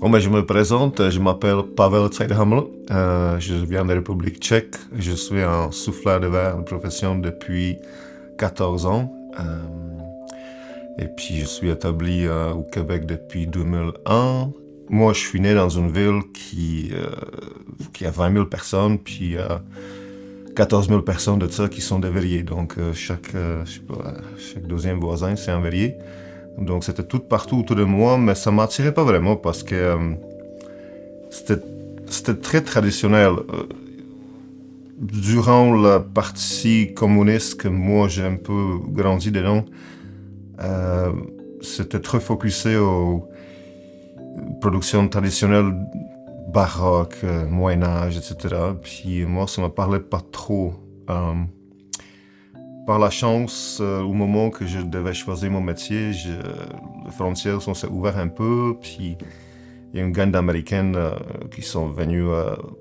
Je me présente, je m'appelle Pavel Zeidhaml, je viens de République tchèque, je suis un souffleur de verre de profession depuis 14 ans et puis je suis établi au Québec depuis 2001. Moi, je suis né dans une ville qui a 20 000 personnes, puis il y a 14 000 personnes de ça qui sont des verriers, donc chaque deuxième voisin c'est un verrier. Donc c'était tout partout autour de moi, mais ça m'attirait pas vraiment parce que c'était très traditionnel. Durant la partie communiste que moi j'ai un peu grandi dedans, c'était très focusé aux productions traditionnelles baroques, Moyen-Âge, etc. Puis moi ça me parlait pas trop. Par la chance, au moment que je devais choisir mon métier, les frontières sont ouvertes un peu, puis il y a une gang d'Américaines qui sont venues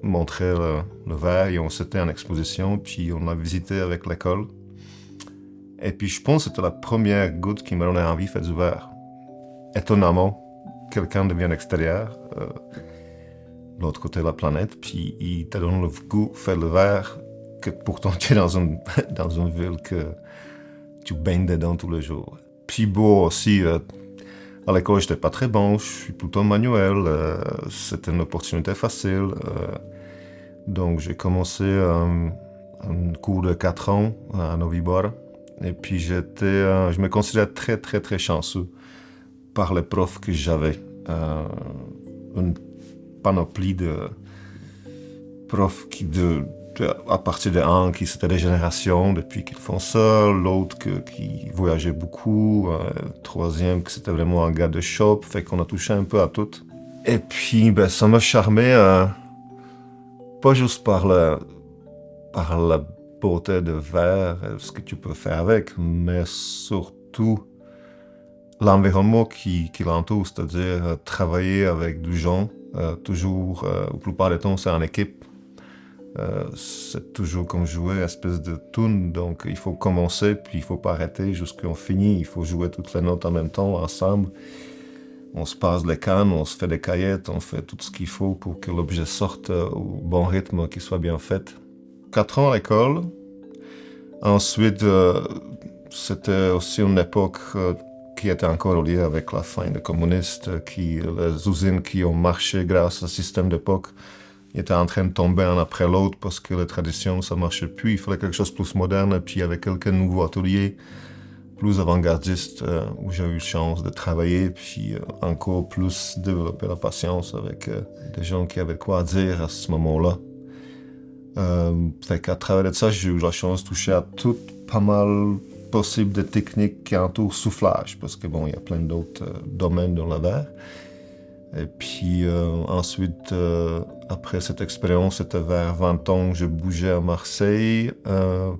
montrer le verre, et on s'était en exposition, puis on l'a visité avec l'école. Et puis je pense que c'était la première goutte qui m'a donné envie de faire du verre. Étonnamment, quelqu'un de bien extérieur, de l'autre côté de la planète, puis il te donne le goût de faire le verre, que pourtant tu es dans une ville que tu baignes dedans tous les jours. Puis bon, aussi, à l'école, j'étais pas très bon, je suis plutôt manuel, c'était une opportunité facile. Donc j'ai commencé un cours de 4 ans à Novibor, et puis je me considérais très très très chanceux par les profs que j'avais. Une panoplie de profs à partir de un qui c'était des générations depuis qu'ils font ça, l'autre qui voyageait beaucoup, troisième que c'était vraiment un gars de shop, fait qu'on a touché un peu à tout. Et puis ça m'a charmé, pas juste par la beauté de verre, ce que tu peux faire avec, mais surtout l'environnement qui l'entoure, c'est-à-dire travailler avec des gens, toujours, la plupart du temps c'est en équipe. C'est toujours comme jouer une espèce de tune, donc il faut commencer puis il faut pas arrêter jusqu'à on finit, il faut jouer toutes les notes en même temps ensemble. On se passe les cannes, on se fait des caillettes, on fait tout ce qu'il faut pour que l'objet sorte au bon rythme, qu'il soit bien fait. 4 ans à l'école. Ensuite, c'était aussi une époque qui était encore liée avec la fin des communistes, les usines qui ont marché grâce au système d'époque il était en train de tomber un après l'autre parce que les traditions, ça marchait plus. Il fallait quelque chose de plus moderne. Et puis, il y avait quelques nouveaux ateliers plus avant-gardistes où j'ai eu chance de travailler. Puis, encore plus développer la patience avec des gens qui avaient quoi dire à ce moment-là. Fait qu'à travers de ça, j'ai eu la chance de toucher à tout pas mal possible de techniques qui entourent soufflage. Parce que bon, il y a plein d'autres domaines dans le verre. Et puis ensuite, après cette expérience, c'était vers 20 ans, je bougeais à Marseille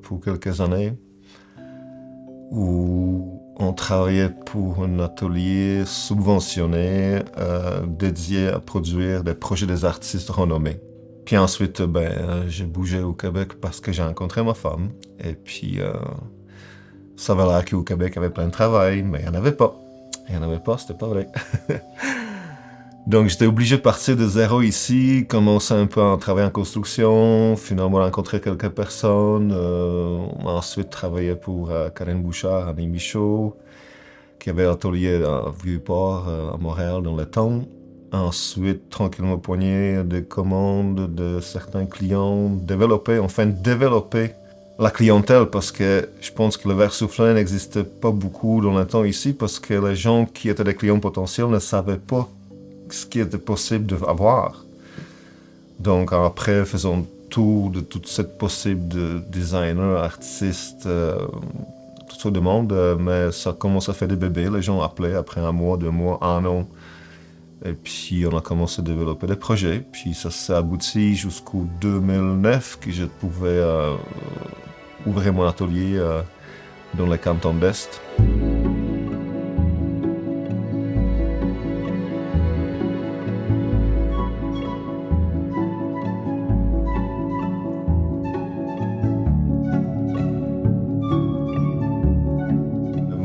pour quelques années, où on travaillait pour un atelier subventionné dédié à produire des projets des artistes renommés. Puis ensuite, j'ai bougé au Québec parce que j'ai rencontré ma femme. Et puis, ça avait l'air qu'au Québec, il y avait plein de travail, mais il n'y en avait pas. Il n'y en avait pas, c'était pas vrai. Donc j'étais obligé de partir de zéro ici, commencer un peu à travailler en construction, finalement rencontrer quelques personnes, ensuite travailler pour Karen Bouchard à Michaud, qui avait un atelier à Vieux-Port, à Montréal dans le temps. Ensuite, tranquillement poigner des commandes de certains clients, développer la clientèle parce que je pense que le verre soufflé n'existait pas beaucoup dans le temps ici parce que les gens qui étaient des clients potentiels ne savaient pas ce qui était possible d'avoir. Donc après, faisons le tour de toute cette possible de designers, artistes, toutes sortes de monde, mais ça commence à faire des bébés. Les gens appelaient après 1 mois, 2 mois, 1 an. Et puis on a commencé à développer des projets. Puis ça s'est abouti jusqu'au 2009 que je pouvais ouvrir mon atelier dans le canton d'Est.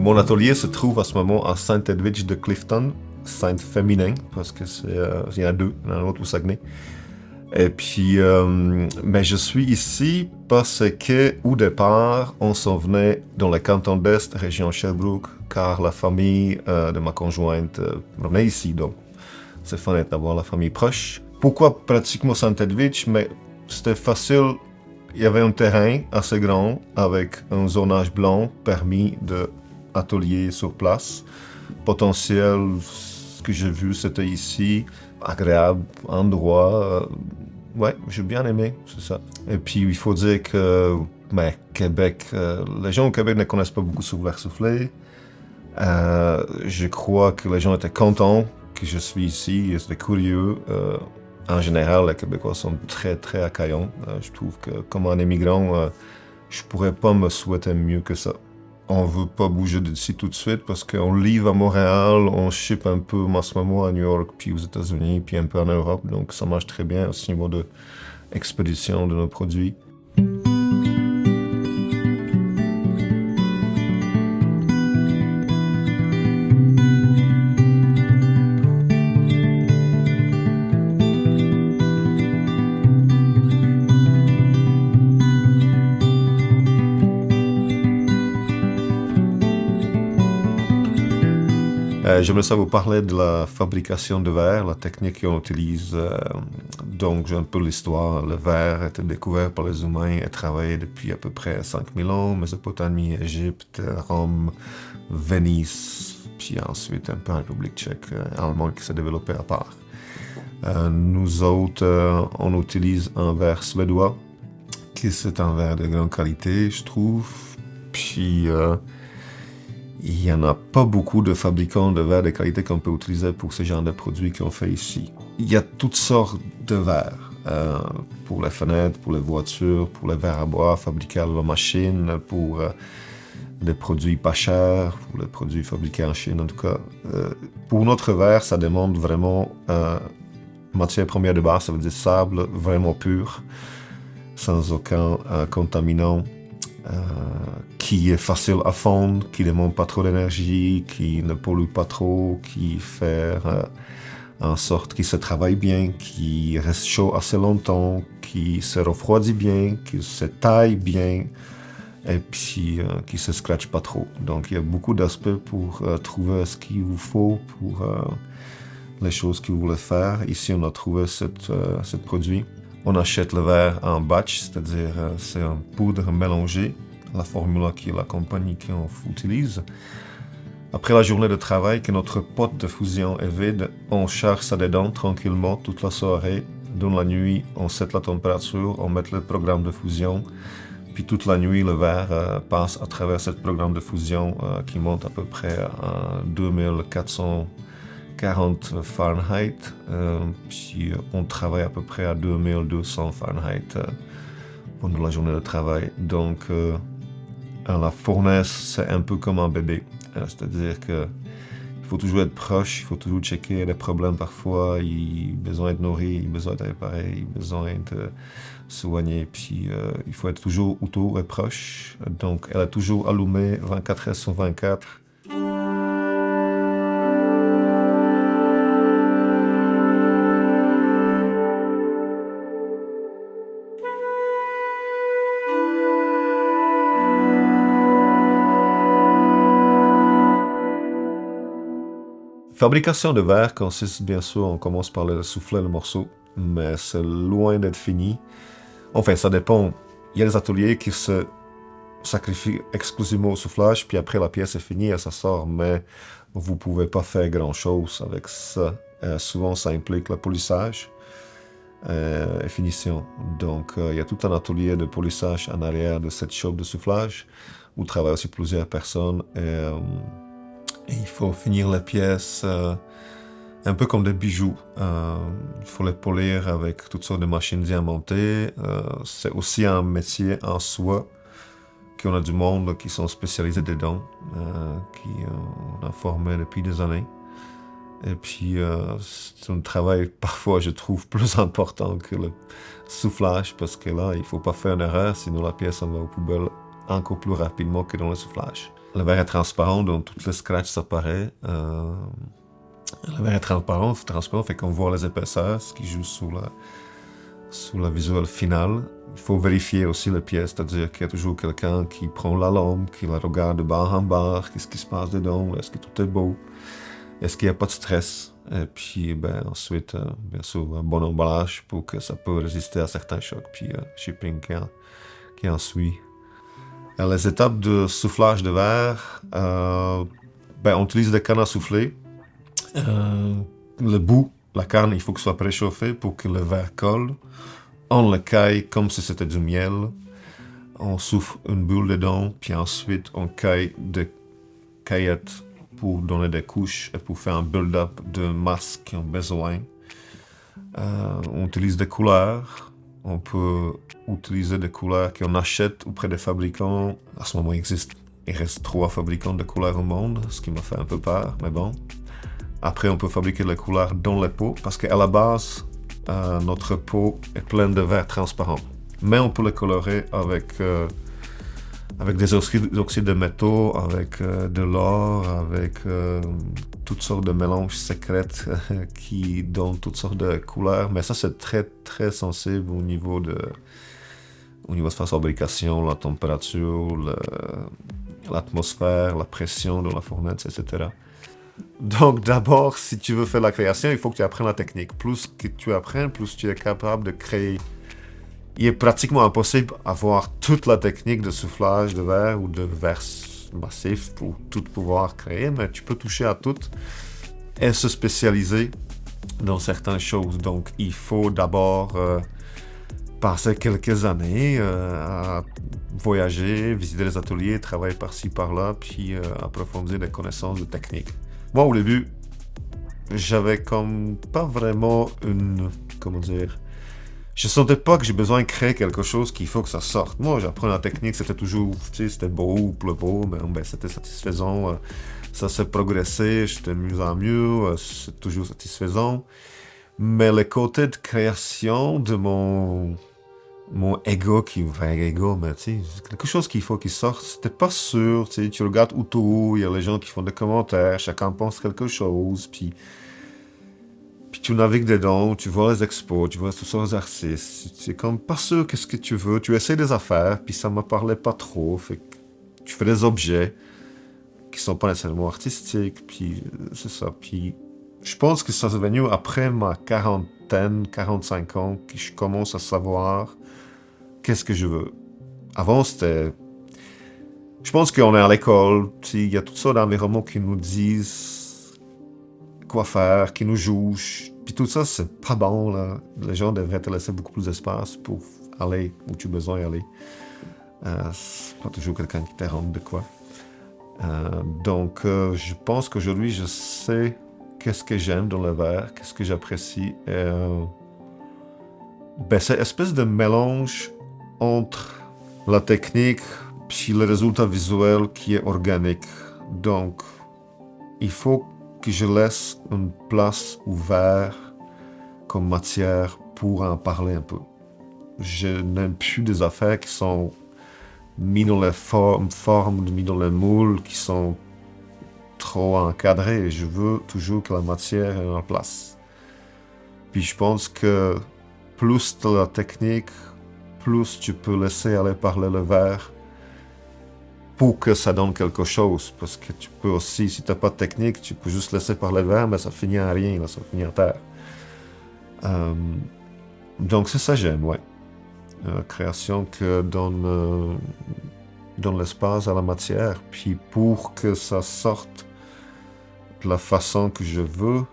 Mon atelier se trouve à ce moment à Saint-Edwidge de Clifton. Sainte féminin, parce que il y en a deux, il y en a un autre au Saguenay. Et puis, mais je suis ici parce que, au départ, on s'en venait dans le canton d'Est, région Sherbrooke, car la famille de ma conjointe revenait ici, donc c'est fun d'avoir la famille proche. Pourquoi pratiquement Saint-Edwidge? Mais c'était facile. Il y avait un terrain assez grand avec un zonage blanc permis d'atelier sur place. Potentiel, ce que j'ai vu, c'était ici. Agréable endroit. Ouais, j'ai bien aimé, c'est ça. Et puis, il faut dire que Québec, les gens au Québec ne connaissent pas beaucoup sur verre soufflé. Je crois que les gens étaient contents que je suis ici, ils étaient curieux. En général, les Québécois sont très, très accueillants. Je trouve que comme un immigrant, je pourrais pas me souhaiter mieux que ça. On veut pas bouger d'ici tout de suite parce qu'on livre à Montréal, on ship un peu en ce moment à New York, puis aux États-Unis, puis un peu en Europe. Donc ça marche très bien au niveau de expédition de nos produits. J'aimerais ça vous parler de la fabrication de verre, la technique qu'on utilise. Donc, j'ai un peu l'histoire. Le verre a été découvert par les humains et travaillé depuis à peu près 5000 ans. Mésopotamie, Égypte, Rome, Venise, puis ensuite un peu en République tchèque, Allemagne qui s'est développé à part. Nous autres, on utilise un verre suédois, qui c'est un verre de grande qualité, je trouve. Puis... il n'y en a pas beaucoup de fabricants de verres de qualité qu'on peut utiliser pour ce genre de produits qu'on fait ici. Il y a toutes sortes de verres. Pour les fenêtres, pour les voitures, pour les verres à bois fabriqués à la machine, pour des produits pas chers, pour les produits fabriqués en Chine en tout cas. Pour notre verre, ça demande vraiment matière première de base, ça veut dire sable vraiment pur, sans aucun contaminant. Qui est facile à fondre, qui ne demande pas trop d'énergie, qui ne pollue pas trop, qui fait en sorte qu'il se travaille bien, qui reste chaud assez longtemps, qui se refroidit bien, qui se taille bien, et puis qui se scratche pas trop. Donc il y a beaucoup d'aspects pour trouver ce qu'il vous faut pour les choses que vous voulez faire. Ici on a trouvé ce produit. On achète le verre en batch, c'est-à-dire c'est une poudre mélangée, la formule que la compagnie qu'on utilise. Après la journée de travail, que notre pot de fusion est vide, on charge ça dedans tranquillement toute la soirée. Dans la nuit, on set la température, on met le programme de fusion. Puis toute la nuit, le verre passe à travers ce programme de fusion qui monte à peu près à 2440 Fahrenheit. Puis on travaille à peu près à 2200 Fahrenheit pendant la journée de travail. Donc la fournaise, c'est un peu comme un bébé. C'est-à-dire que il faut toujours être proche, il faut toujours checker les problèmes parfois, il a besoin d'être nourri, il a besoin d'être réparé, il a besoin de soigner, puis il faut être toujours autour et proche. Donc elle est toujours allumée 24 heures sur 24. Fabrication de verre consiste bien sûr, on commence par le souffler le morceau, mais c'est loin d'être fini. Enfin, ça dépend. Il y a des ateliers qui se sacrifient exclusivement au soufflage, puis après la pièce est finie et ça sort, mais vous pouvez pas faire grand-chose avec ça. Souvent, ça implique le polissage et finition. Donc, il y a tout un atelier de polissage en arrière de cette chauffe de soufflage, où travaillent aussi plusieurs personnes. Et il faut finir les pièces un peu comme des bijoux. Il faut les polir avec toutes sortes de machines diamantées. C'est aussi un métier en soi qu'on a du monde qui sont spécialisés dedans, qui on a formé depuis des années. Et puis c'est un travail parfois je trouve plus important que le soufflage parce que là il faut pas faire une erreur sinon la pièce en va aux poubelles encore plus rapidement que dans le soufflage. Le verre est transparent, donc toutes les scratches s'apparaissent. Le verre est transparent, fait qu'on voit les épaisseurs, ce qui joue sur la visuelle finale. Il faut vérifier aussi les pièces, c'est-à-dire qu'il y a toujours quelqu'un qui prend la lampe, qui la regarde de bar en bar, qu'est-ce qui se passe dedans, est-ce que tout est beau, est-ce qu'il n'y a pas de stress. Et puis ensuite, bien sûr, un bon emballage pour que ça peut résister à certains chocs, puis shipping qui en suit. Les étapes de soufflage de verre, on utilise des cannes à souffler. Le bout, la canne, il faut que ce soit préchauffé pour que le verre colle. On le caille comme si c'était du miel. On souffle une bulle dedans, puis ensuite on caille des caillettes pour donner des couches et pour faire un build-up de masse qui ont besoin. On utilise des couleurs. On peut utiliser des couleurs qu'on achète auprès des fabricants. À ce moment, il reste 3 fabricants de couleurs au monde, ce qui m'a fait un peu peur, mais bon. Après, on peut fabriquer les couleurs dans les pots, parce qu'à la base, notre pot est plein de verre transparent. Mais on peut les colorer avec des oxydes de métaux, avec de l'or, avec toutes sortes de mélanges secrets qui donnent toutes sortes de couleurs. Mais ça, c'est très, très sensible au niveau de sa fabrication, la température, l'atmosphère, la pression de la fournaise, etc. Donc d'abord, si tu veux faire la création, il faut que tu apprennes la technique. Plus que tu apprends, plus tu es capable de créer. Il est pratiquement impossible d'avoir toute la technique de soufflage de verre ou de verre massif pour tout pouvoir créer, mais tu peux toucher à tout et se spécialiser dans certaines choses. Donc il faut d'abord passer quelques années à voyager, visiter les ateliers, travailler par-ci, par-là, puis approfondir des connaissances de technique. Moi, au début, j'avais comme pas vraiment je sentais pas que j'ai besoin de créer quelque chose qu'il faut que ça sorte. Moi, j'apprends la technique, c'était toujours, c'était beau ou plus beau, mais c'était satisfaisant. Ça s'est progressé, j'étais de mieux en mieux, c'est toujours satisfaisant. Mais le côté de création de mon ego mais c'est quelque chose qu'il faut qu'il sorte. C'était pas sûr, tu regardes autour, il y a les gens qui font des commentaires, chacun pense quelque chose, puis tu navigues dedans, tu vois les expos, tu vois tous ces artistes, c'est comme pas sûr qu'est-ce que tu veux, tu essaies des affaires, puis ça me parlait pas trop, fait que tu fais des objets qui sont pas nécessairement artistiques, puis c'est ça, puis je pense que ça s'est venu après ma quarantaine, 45 ans, que je commence à savoir qu'est-ce que je veux. Avant, c'était... Je pense qu'on est à l'école, il y a toutes sortes d'environnements qui nous disent quoi faire, qui nous jugent. Puis tout ça, c'est pas bon, là. Les gens devraient te laisser beaucoup plus d'espace pour aller où tu as besoin d'aller. C'est pas toujours quelqu'un qui te rende de quoi. Donc, je pense qu'aujourd'hui, je sais qu'est-ce que j'aime dans le verre, qu'est-ce que j'apprécie. C'est une espèce de mélange entre la technique puis le résultat visuel qui est organique. Donc, il faut que je laisse une place ouverte comme matière pour en parler un peu. Je n'aime plus des affaires qui sont mises dans les formes, mises dans les moules, qui sont trop encadrées. Je veux toujours que la matière est en place. Puis je pense que plus de la technique, plus tu peux laisser aller parler le verre pour que ça donne quelque chose. Parce que tu peux aussi, si tu n'as pas de technique, tu peux juste laisser parler le verre, mais ça finit à rien, ça finit à terre. Donc c'est ça que j'aime, ouais. Création que donne l'espace à la matière. Puis pour que ça sorte de la façon que je veux,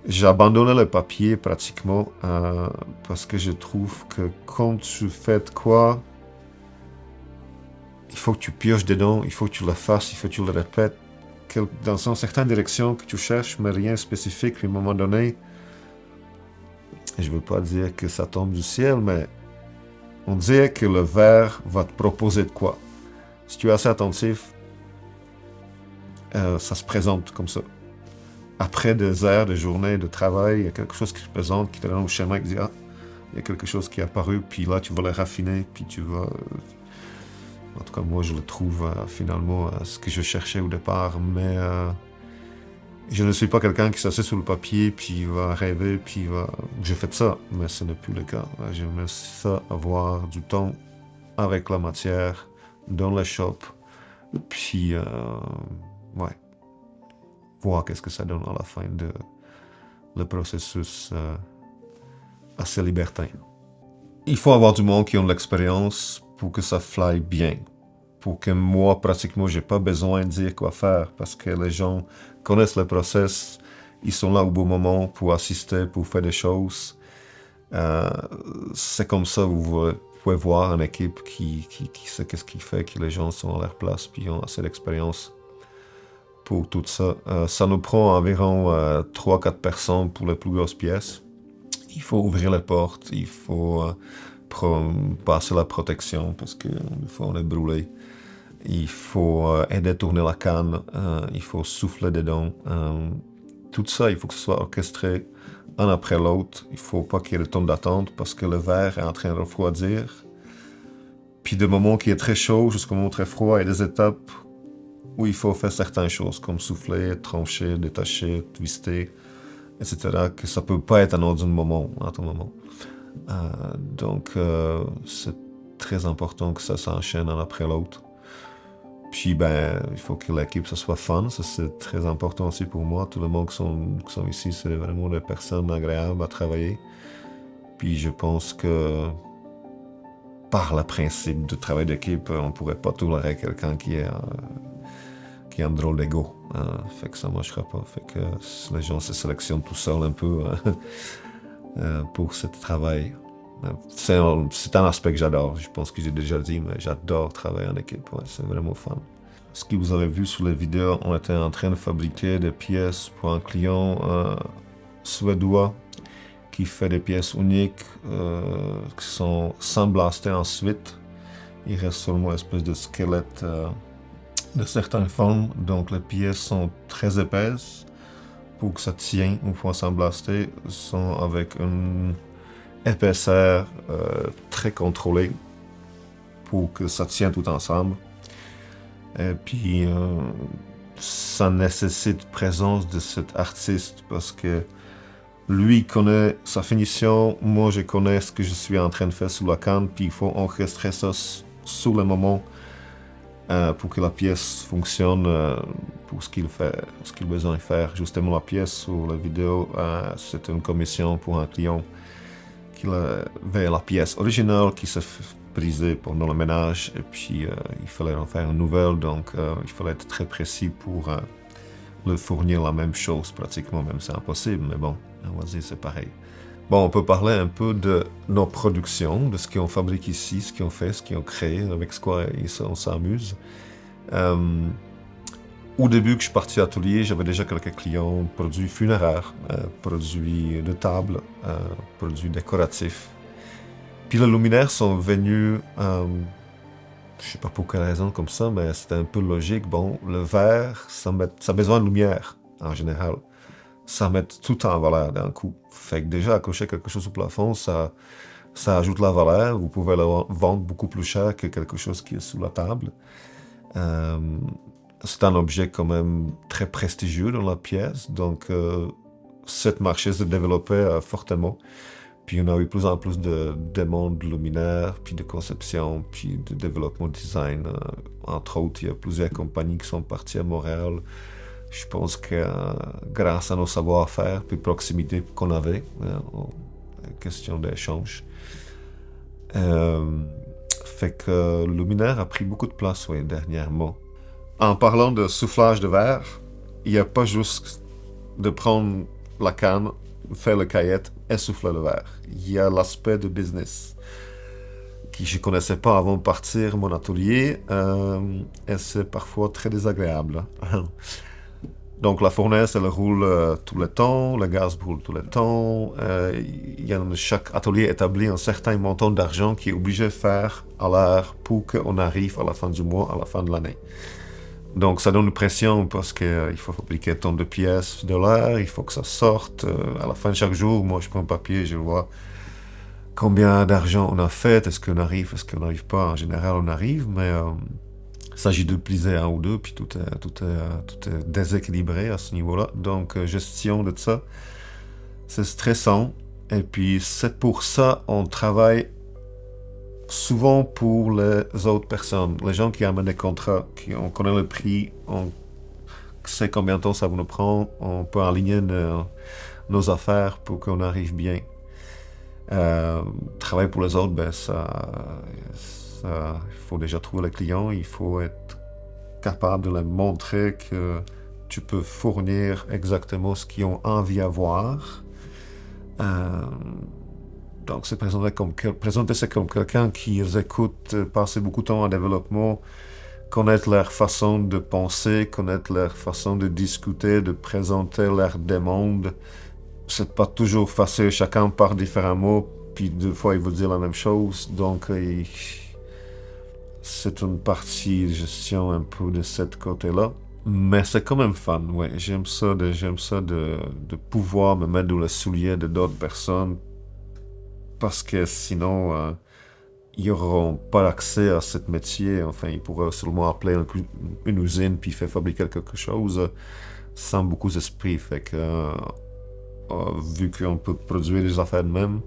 j'ai abandonné le papier pratiquement parce que je trouve que quand tu fais de quoi, il faut que tu pioches dedans, il faut que tu le fasses, il faut que tu le répètes dans une certaine direction que tu cherches, mais rien de spécifique. Puis à un moment donné, je ne veux pas dire que ça tombe du ciel, mais on dirait que le verre va te proposer de quoi. Si tu es assez attentif, ça se présente comme ça. Après des heures de journée de travail, il y a quelque chose qui se présente, qui te donne au schéma, qui dit « Ah, il y a quelque chose qui est apparu, puis là, tu vas le raffiner, puis tu vas... » En tout cas, moi, je le trouve finalement ce que je cherchais au départ, mais Je ne suis pas quelqu'un qui s'assied sur le papier, puis va rêver, puis va... J'ai fait ça, mais ce n'est plus le cas. J'aime ça, avoir du temps avec la matière, dans le shop, puis, ouais, voir qu'est-ce que ça donne à la fin de le processus assez libertin. Il faut avoir du monde qui ont de l'expérience pour que ça fly bien. Pour que moi, pratiquement, j'ai pas besoin de dire quoi faire parce que les gens connaissent le process, ils sont là au bon moment pour assister, pour faire des choses. C'est comme ça que vous pouvez voir une équipe qui sait qu'est-ce qu'il fait, que les gens sont à leur place, puis ont assez d'expérience pour tout ça. Ça nous prend environ 3-4 personnes pour les plus grosses pièces. Il faut ouvrir les portes, il faut passer la protection parce que des fois on est brûlé. Il faut aider à tourner la canne, il faut souffler dedans. Tout ça, il faut que ce soit orchestré un après l'autre. Il ne faut pas qu'il y ait de temps d'attente parce que le verre est en train de refroidir. Puis de moments qui est très chaud jusqu'au moment très froid, il y a des étapes où il faut faire certaines choses comme souffler, trancher, détacher, twister, etc. Que ça ne peut pas être dans un moment, à tout moment. Donc c'est très important que ça s'enchaîne un après l'autre. Puis, il faut que l'équipe, ça soit fun. Ça, c'est très important aussi pour moi. Tout le monde qui sont ici, c'est vraiment des personnes agréables à travailler. Puis, je pense que par le principe de travail d'équipe, on ne pourrait pas tolérer quelqu'un qui a un drôle d'ego. Fait que ça ne marchera pas. Fait que les gens se sélectionnent tout seuls un peu pour ce travail. C'est un aspect que j'adore. Je pense que j'ai déjà dit, mais j'adore travailler en équipe. Ouais, c'est vraiment fun. Ce que vous avez vu sur les vidéos, on était en train de fabriquer des pièces pour un client suédois qui fait des pièces uniques qui sont sans blaster ensuite. Il reste seulement une espèce de squelette de certaines formes. Donc les pièces sont très épaisses pour que ça tienne une fois sans blaster. Sont avec une épaisseur très contrôlée pour que ça tienne tout ensemble. Et puis, ça nécessite présence de cet artiste parce que lui connaît sa finition, moi je connais ce que je suis en train de faire sous la canne, puis il faut enregistrer ça sous le moment pour que la pièce fonctionne pour ce qu'il fait, ce qu'il a besoin de faire. Justement, la pièce sur la vidéo, c'est une commission pour un client qui avait la pièce originale qui s'est brisée pendant le ménage et puis il fallait en faire une nouvelle, donc il fallait être très précis pour le fournir la même chose pratiquement, même c'est impossible, mais bon, on va dire c'est pareil. Bon, on peut parler un peu de nos productions, de ce qu'on fabrique ici, ce qu'on fait, ce qu'on crée, avec quoi on s'amuse. Au début que je suis parti à l'atelier, j'avais déjà quelques clients, produits funéraires, produits de table, produits décoratifs. Puis les luminaires sont venus, je sais pas pour quelle raison comme ça, mais c'était un peu logique. Bon, le verre, ça a besoin de lumière, en général. Ça met tout en valeur d'un coup. Fait que déjà, accrocher quelque chose au plafond, ça ajoute la valeur. Vous pouvez le vendre beaucoup plus cher que quelque chose qui est sous la table. C'est un objet quand même très prestigieux dans la pièce, donc cette marché se développait fortement. Puis on a eu plus en plus de demandes luminaires, puis de conception, puis de développement design. Entre autres, il y a plusieurs compagnies qui sont parties à Montréal. Je pense que grâce à nos savoir-faire, puis proximité qu'on avait, question d'échange, fait que le luminaire a pris beaucoup de place, oui, dernièrement. En parlant de soufflage de verre, il n'y a pas juste de prendre la canne, faire le caillette et souffler le verre. Il y a l'aspect de business que je ne connaissais pas avant de partir mon atelier et c'est parfois très désagréable. Donc la fournaise, elle roule tout le temps, le gaz brûle tout le temps. Il y a dans chaque atelier établi un certain montant d'argent qui est obligé de faire à l'heure pour qu'on arrive à la fin du mois, à la fin de l'année. Donc ça donne une pression parce qu'il faut fabriquer tant de pièces de l'heure, il faut que ça sorte. À la fin de chaque jour, moi je prends un papier, je vois combien d'argent on a fait, est-ce qu'on arrive pas. En général on arrive, mais s'agit de plier un ou deux, puis tout est déséquilibré à ce niveau-là. Donc, gestion de ça, c'est stressant. Et puis, c'est pour ça on travaille souvent pour les autres personnes. Les gens qui amènent des contrats, on connaît le prix, on sait combien de temps ça nous prend, on peut aligner nos affaires pour qu'on arrive bien. Travailler pour les autres, il faut déjà trouver les clients, il faut être capable de leur montrer que tu peux fournir exactement ce qu'ils ont envie d'avoir. Donc, présenter ça comme quelqu'un qui les écoute, passer beaucoup de temps en développement, connaître leur façon de penser, connaître leur façon de discuter, de présenter leurs demandes. C'est pas toujours facile, chacun parle différemment, puis deux fois il veut dire la même chose, donc c'est une partie de gestion un peu de ce côté-là. Mais c'est quand même fun, ouais. J'aime ça de pouvoir me mettre dans les souliers de d'autres personnes, parce que sinon, ils n'auront pas accès à ce métier. Enfin, ils pourraient seulement appeler une usine puis faire fabriquer quelque chose sans beaucoup d'esprit. Fait que, vu qu'on peut produire des affaires de même,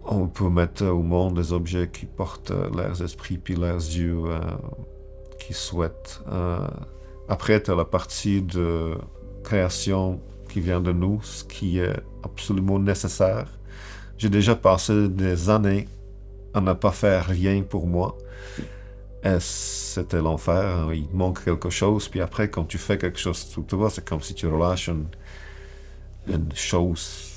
on peut mettre au monde des objets qui portent leurs esprits puis leurs yeux qu'ils souhaitent. Après, tu as la partie de création qui vient de nous, ce qui est absolument nécessaire. J'ai déjà passé des années à ne pas faire rien pour moi. Et c'était l'enfer. Il manque quelque chose. Puis après, quand tu fais quelque chose tout toi, c'est comme si tu relâches une chose.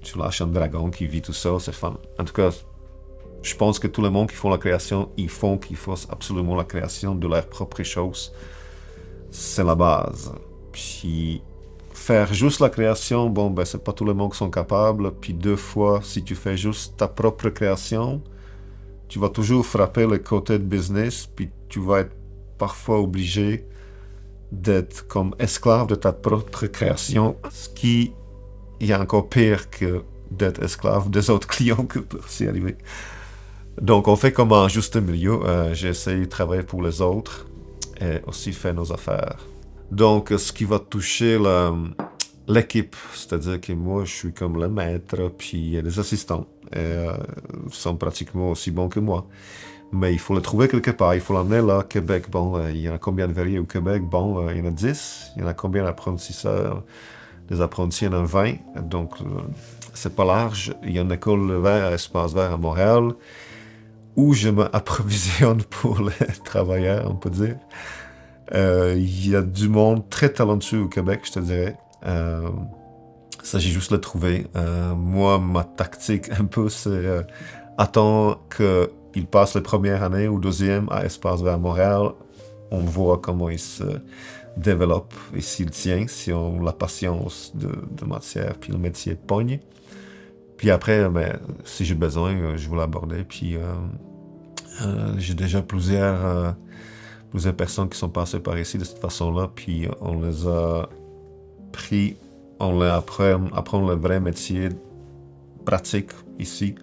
Tu lâches un dragon qui vit tout seul. C'est fun. En tout cas, je pense que tout le monde qui font la création, ils fassent absolument la création de leur propre chose. C'est la base. Puis faire juste la création, c'est pas tout le monde qui sont capables. Puis deux fois, si tu fais juste ta propre création, tu vas toujours frapper le côté de business, puis tu vas être parfois obligé d'être comme esclave de ta propre création, ce qui est encore pire que d'être esclave des autres clients que peut s'y arriver. Donc on fait comme un juste milieu. J'essaie de travailler pour les autres et aussi faire nos affaires. Donc, ce qui va toucher l'équipe, c'est-à-dire que moi, je suis comme le maître, puis il y a des assistants. Et ils sont pratiquement aussi bons que moi. Mais il faut le trouver quelque part, il faut l'emmener là, Québec. Il y en a combien de verriers au Québec? Il y en a 10. Il y en a combien d'apprentisseurs? Des apprentis, il y en a 20. Donc, c'est pas large. Il y a une école vert à Espace Vert à Montréal, où je m'approvisionne pour les travailleurs, on peut dire. Il y a du monde très talentueux au Québec, je te dirais. Ça, j'ai juste le trouver. Moi, ma tactique un peu, c'est attends qu'il passe la première année ou deuxième à Espace Vert Montréal. On voit comment il se développe et s'il tient, si on a la patience de matière, puis le métier pogne. Puis après, si j'ai besoin, je vais l'aborder. Puis j'ai déjà plusieurs personnes qui sont passées par ici de cette façon-là, puis on les a pris, on les apprend le vrai métier pratique ici,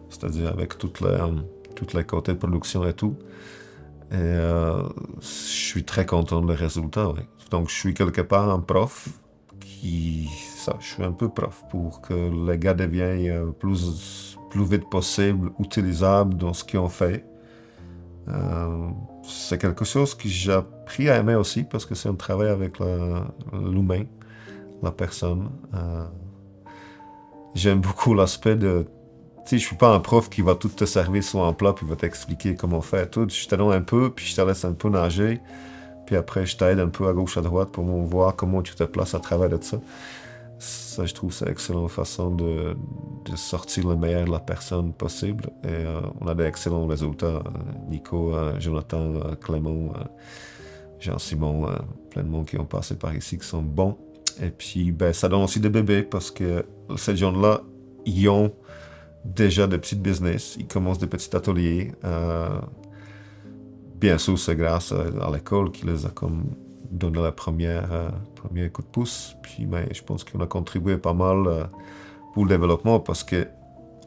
c'est-à-dire avec toutes les côtés de production et tout. Et je suis très content des résultats. Ouais. Donc je suis quelque part un prof je suis un peu prof pour que les gars deviennent plus vite possible utilisables dans ce qu'ils ont fait. C'est quelque chose que j'ai appris à aimer aussi parce que c'est un travail avec l'humain, la personne. J'aime beaucoup l'aspect de... Tu sais, je suis pas un prof qui va tout te servir sur un plat puis va t'expliquer comment faire tout. Je te donne un peu puis je te laisse un peu nager. Puis après, je t'aide un peu à gauche, à droite pour voir comment tu te places à travers de ça. Ça, je trouve c'est une excellente façon de sortir le meilleur de la personne possible. Et on a d'excellents résultats. Nico, Jonathan, Clément, Jean-Simon, plein de monde qui ont passé par ici qui sont bons. Et puis, ça donne aussi des bébés parce que ces gens-là, ils ont déjà des petits business. Ils commencent des petits ateliers. Bien sûr, c'est grâce à l'école qui les a comme donné le premier coup de pouce. Puis je pense qu'on a contribué pas mal pour le développement parce que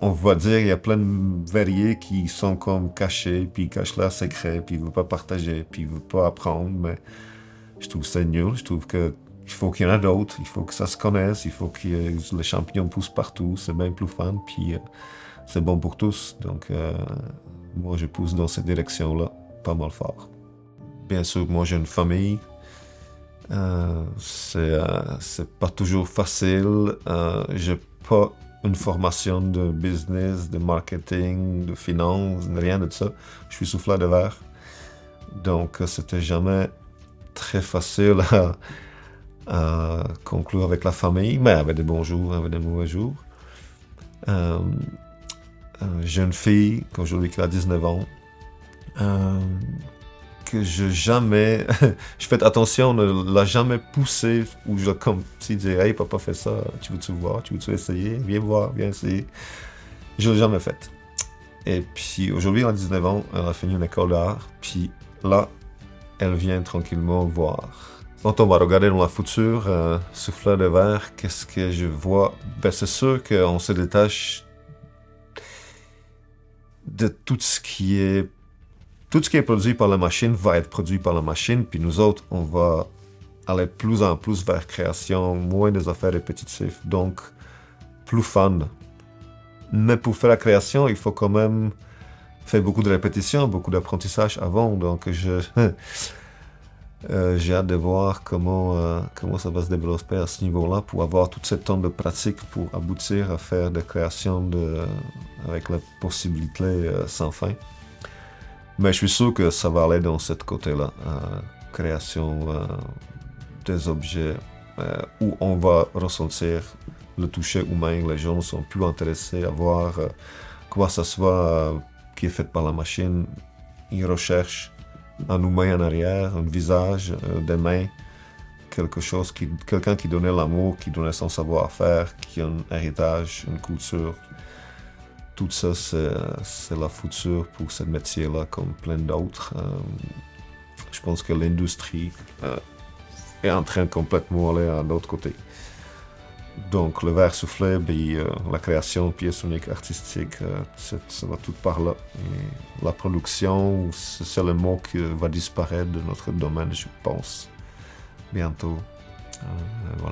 on va dire, il y a plein de verriers qui sont comme cachés, puis ils cachent leur secret, puis ils ne veulent pas partager, puis ils ne veulent pas apprendre, mais je trouve ça nul. Je trouve que il faut qu'il y en ait d'autres, il faut que ça se connaisse, il faut que les champignons poussent partout, c'est bien plus fun, puis c'est bon pour tous. Donc, moi, je pousse dans cette direction-là, pas mal fort. Bien sûr, moi, j'ai une famille. C'est pas toujours facile. J'ai pas une formation de business, de marketing, de finance, rien de ça. Je suis souffleur de verre. Donc, c'était jamais très facile à conclure avec la famille, mais avec des bons jours, avec des mauvais jours. Euh, j'ai une fille, aujourd'hui qui a 19 ans, euh, que je jamais, je fais attention, ne l'a jamais poussé, ou je comme si dire, hey papa fais ça, tu veux-tu voir, tu veux-tu essayer, viens voir, viens essayer. Je l'ai jamais fait. Et puis aujourd'hui, elle a 19 ans, elle a fini une école d'art, puis là, elle vient tranquillement voir. Quand on va regarder dans la future, souffleur de verre, qu'est-ce que je vois? Ben c'est sûr qu'on se détache de tout ce qui est produit par la machine va être produit par la machine, puis nous autres, on va aller de plus en plus vers création, moins des affaires répétitives, donc plus fun. Mais pour faire la création, il faut quand même faire beaucoup de répétitions, beaucoup d'apprentissage avant, donc j'ai hâte de voir comment ça va se développer à ce niveau-là pour avoir tout ce temps de pratique pour aboutir à faire des créations avec la possibilité sans fin. Mais je suis sûr que ça va aller dans ce côté-là, création des objets où on va ressentir le toucher humain. Les gens sont plus intéressés à voir quoi ça soit qui est fait par la machine. Ils recherchent un humain en arrière, un visage, des mains, quelqu'un qui donnait l'amour, qui donnait son savoir-faire, qui a un héritage, une culture. Tout ça, c'est la future pour ce métier-là, comme plein d'autres. Je pense que l'industrie est en train de complètement aller à l'autre côté. Donc, le verre soufflé, la création, pièce unique artistique, ça va tout par là. Et la production, c'est le mot qui va disparaître de notre domaine, je pense, bientôt. Voilà.